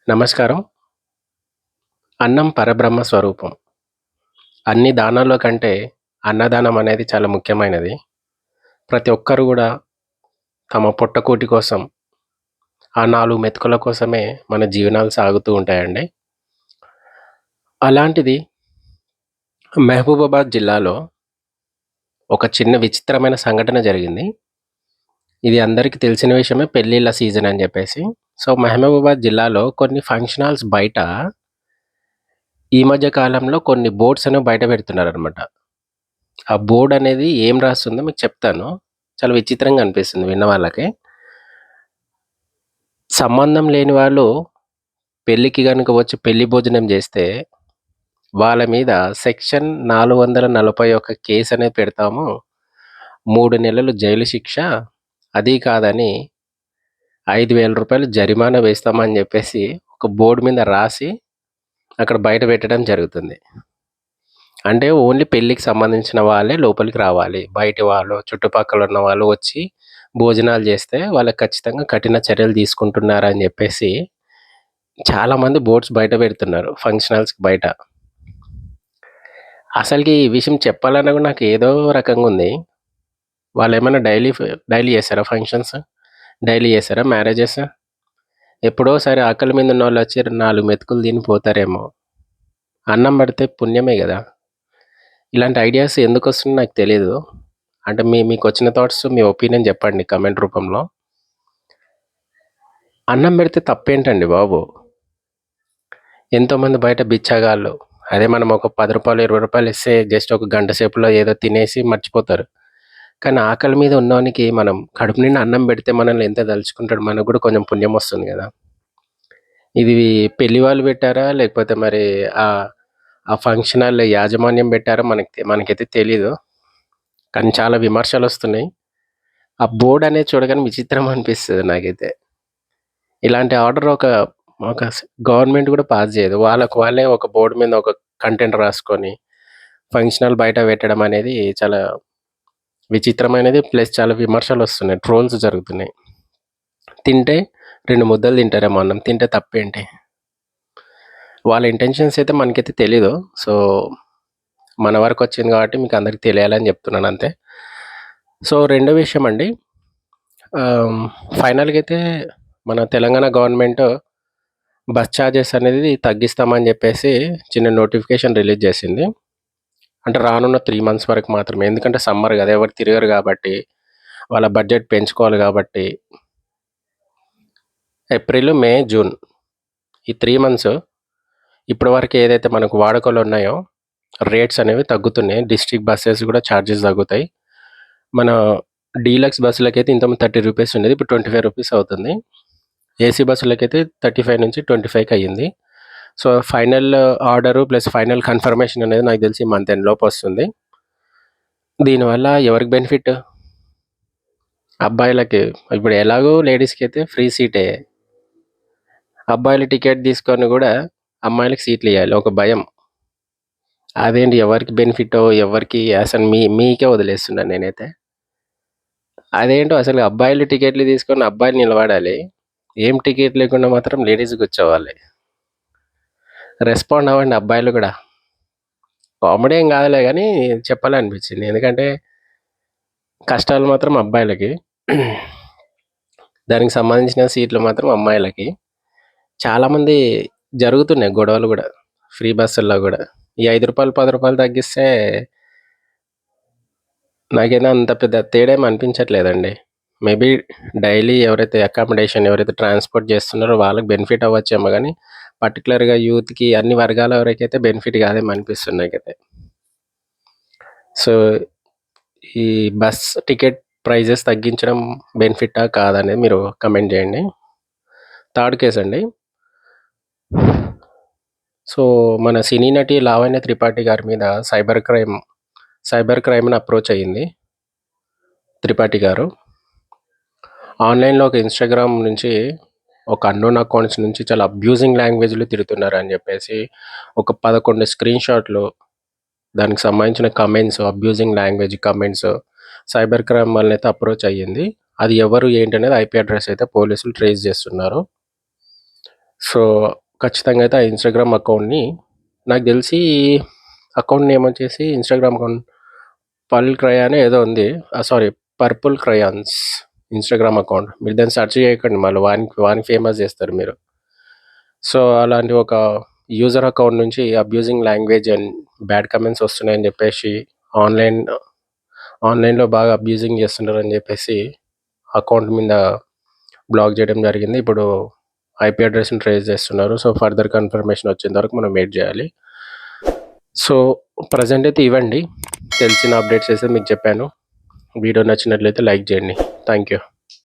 నమస్కారం. అన్నం పరబ్రహ్మ స్వరూపం. అన్ని దానాల్లో కంటే అన్నదానం అనేది చాలా ముఖ్యమైనది. ప్రతి ఒక్కరు గూడా తమ పొట్టకూటి కోసం, ఆ 4 మెతుకుల కోసమే మన జీవనాలు సాగుతూ ఉంటాయండి. అలాంటిది మహబూబాబాద్ జిల్లాలో ఒక చిన్న విచిత్రమైన సంఘటన జరిగింది. ఇది అందరికీ తెలిసిన విషయమే, పెళ్ళిళ్ళ సీజన్ అని జెప్పేసి. సో, మహబూబాబాద్ జిల్లాలో కొన్ని ఫంక్షన్ హాల్స్ బయట ఈ మధ్య కాలంలో కొన్ని బోర్డ్స్ అనేవి బయట పెడుతున్నారనమాట. ఆ బోర్డ్ అనేది ఏం రాస్తుందో మీకు చెప్తాను. చాలా విచిత్రంగా అనిపిస్తుంది విన్న వాళ్ళకి. సంబంధం లేని వాళ్ళు పెళ్ళికి గనుక వచ్చి పెళ్లి భోజనం జేస్తే, వాళ్ళ మీద సెక్షన్ 441 కేస్ అనేది పెడతాము. 3 నెలలు జైలు శిక్ష, అదీ కాదని రూ. 5,000 జరిమానా వేస్తామని జెప్పేసి ఒక బోర్డ్ మీద రాసి అక్కడ బయట పెట్టడం జరుగుతుంది. అంటే ఓన్లీ పెళ్ళికి సంబంధించిన వాళ్ళే లోపలికి రావాలి. బయటి వాళ్ళు, చుట్టుపక్కల ఉన్న వాళ్ళు వచ్చి భోజనాలు జేస్తే వాళ్ళకి ఖచ్చితంగా కఠిన చర్యలు తీసుకుంటున్నారని జెప్పేసి చాలామంది బోర్డ్స్ బయట పెడుతున్నారు ఫంక్షన్ హాల్స్‌కి బయట. అసలకి ఈ విషయం చెప్పాలన్నా గూడా నాకు ఏదో రకంగుంది. వాళ్ళేమన్నా డైలీ చేస్తారా ఫంక్షన్స్? డైలీ చేస్తారా మ్యారేజెస్? ఎప్పుడోసారి ఆకలి మీద ఉన్నోళ్ళొచ్చి 4 మెతుకులు తిని పోతారేమో! అన్నం బెడితే పుణ్యమే గదా! ఇలాంటి ఐడియాస్ ఎందుకొస్తున్నాయో నాకు తెలీదు. అంటే మీకొచ్చిన థాట్స్, మీ ఒపీనియన్ జెప్పండి కామెంట్ రూపంలో. అన్నం బెడితే తప్పేంటండి బాబు! ఎంతోమంది బయట బిచ్చగాళ్ళు, అదే మనం ఒక రూ. 10, రూ. 20 ఇస్తే జస్ట్ ఒక గంట సేపులో ఏదో తినేసి మర్చిపోతారు. కానీ ఆకలి మీద ఉన్నోనికి మనం కడుపు నిండా అన్నం బెడితే మనల్ని ఎంత దలుచుకుంటాడు, మనకు గూడా కొంచెం పుణ్యం వస్తుంది గదా! ఇది పెళ్లి వాళ్ళు బెట్టారా? లేకపోతే మరి ఆ ఫంక్షన్ హాల్ యాజమాన్యం బెట్టారా? మనకైతే తెలీదు. కానీ చాలా విమర్శలొస్తున్నాయి. ఆ బోర్డ్ అనేది చూడగానే విచిత్రం అనిపిస్తది నాకైతే. ఇలాంటి ఆర్డర్ ఒక గవర్నమెంట్ గూడా పాస్ జేయదు. వాళ్ళకి వాళ్ళే ఒక బోర్డ్ మీద ఒక కంటెంట్ రాసుకొని ఫంక్షన్ హాల్ బయట పెట్టడం అనేది చాలా విచిత్రమైనది. ప్లస్ చాలా విమర్శలొస్తున్నాయి. ట్రోల్స్ జరుగుతున్నాయి. తింటే 2 ముద్దలు తింటారేమో అన్నం. తింటే తప్పేంటి? వాళ్ళ ఇంటెన్షన్స్ అయితే మనకైతే తెలీదు. సో, మన వరకొచ్చింది గాబట్టి మీకందరికి తెలియాలని జెప్తున్నాను అంతే. సో, రెండో విషయం అండి. ఫైనల్‌గా అయితే మన తెలంగాణ గవర్నమెంట్ బస్ చార్జెస్ అనేది తగ్గిస్తామని జెప్పేసి చిన్న నోటిఫికేషన్ రిలీజ్ జేసింది. అంటే రానున్న 3 మంత్స్ వరకు మాత్రమే. ఎందుకంటే సమ్మర్ గదా! ఎవరు తిరగరు గాబట్టి, వాళ్ళ బడ్జెట్ పెంచుకోవాలి గాబట్టి. ఏప్రిల్, మే, జూన్ ఈ 3 మంత్స్ ఇప్పటి వరకు ఏదైతే మనకు వాడుకలో ఉన్నాయో రేట్స్ అనేవి తగ్గుతున్నాయి. డిస్ట్రిక్ట్ బసెస్ గూడా చార్జెస్ తగ్గుతాయి. మన డీలక్స్ బస్సులకైతే ఇంతకుముందు రూ. 30 ఉండేది. ఇప్పుడు రూ. 25 అవుతుంది. ఏసీ బస్సులకైతే 35-25కి అయ్యింది. So, final order plus final confirmation అనేది నాకు తెలిసి ఈ మంత్ ఎండ్ లోపు వస్తుంది. దీనివల్ల ఎవరికి బెనిఫిట్? అబ్బాయిలకి. ఇప్పుడు ఎలాగో లేడీస్‌కైతే ఫ్రీ సీటే. అబ్బాయిలు టికెట్ తీసుకొని గూడా అమ్మాయిలకి సీట్లియ్యాలి. ఒక భయం. అదేంటి ఎవరికి బెనిఫిట్టో, ఎవరికి అసలు మీకే వదిలేస్తున్నాను నేనైతే. అదేంటో అసలు అబ్బాయిలు టికెట్లు తీసుకొని అబ్బాయిలు నిలబడాలి. ఏం టికెట్ లేకుండా మాత్రం లేడీస్ కూర్చోవాలి. రెస్పాండ్ అవ్వండి అబ్బాయిలు గూడా. కామెడీ ఏం గాదులే గానీ చెప్పాలనిపించింది. ఎందుకంటే కష్టాలు మాత్రం అబ్బాయిలకి. దానికి సంబంధించిన సీట్లు మాత్రం అమ్మాయిలకి. చాలామంది జరుగుతున్నాయి గొడవలు గూడా. ఫ్రీ బస్సుల్లో గూడా. ఈ రూ. 5, రూ. 10 తగ్గిస్తే నాకైతే అంత పెద్ద తేడా ఏమి అనిపించట్లేదండి. మేబీ డైలీ ఎవరైతే ట్రాన్స్‌పోర్ట్ చేస్తున్నారో వాళ్ళకి బెనిఫిట్ అవ్వచ్చేమో గానీ, పర్టిక్యులర్‌గా యూత్‌కి అన్ని వర్గాల వరకైతే బెనిఫిట్ కాదేమో అనిపిస్తుంది నాకైతే. సో, ఈ బస్ టికెట్ ప్రైజెస్ తగ్గించడం బెనిఫిట్టా? కాదా? అనేది మీరు కమెంట్ జేయండి. థర్డ్ కేసండి. సో, మన సినీ నటి లావణ్య త్రిపాఠి గారి మీద సైబర్ క్రైమ్‌ని అప్రోచ్ అయ్యింది త్రిపాఠి గారు. ఆన్‌లైన్‌లో ఒక ఇన్‌స్టాగ్రామ్ నుంచి ఒక అన్‌నోన్ అకౌంట్స్ నుంచి చాలా అబ్యూజింగ్ లాంగ్వేజ్‌లో తిడుతున్నారని జెప్పేసి ఒక 11 స్క్రీన్‌షాట్‌లు, దానికి సంబంధించిన comments, abusing language comments cyber crime వాళ్ళనైతే అప్రోచ్ అయ్యింది. అది ఎవరు ఏంటనేది ఐపీ అడ్రెస్ అయితే పోలీసులు ట్రేస్ జేస్తున్నారు. సో, ఖచ్చితంగా అయితే ఆ ఇన్‌స్టాగ్రామ్ అకౌంట్‌ని నాకు తెలిసి అకౌంట్ నేమ్ వచ్చేసి ఇన్‌స్టాగ్రామ్ అకౌంట్ పల్ క్రయానో ఏదో ఉంది. Sorry, purple crayons Instagram account. మీరు దాన్ని సెర్చ్ చేయకండి మళ్ళీ వానికి ఫేమస్ చేస్తారు మీరు. సో, అలాంటి ఒక యూజర్ అకౌంట్ నుంచి abusing language and bad comments వస్తున్నాయని చెప్పేసి ఆన్‌లైన్ ఆన్‌లైన్‌లో బాగా అబ్యూజింగ్ చేస్తున్నారని చెప్పేసి అకౌంట్ మీద బ్లాక్ చేయడం జరిగింది. ఇప్పుడు ఐపీ అడ్రెస్‌ని ట్రేస్ చేస్తున్నారు. సో, ఫర్దర్ కన్ఫర్మేషన్ వచ్చేంత వరకు మనం వెయిట్ చేయాలి. సో, ప్రెజెంట్ అయితే ఇవండి. తెలిసిన అప్డేట్స్ అయితే మీకు చెప్పాను. వీడియో నచ్చినట్లయితే లైక్ చేయండి. Thank you.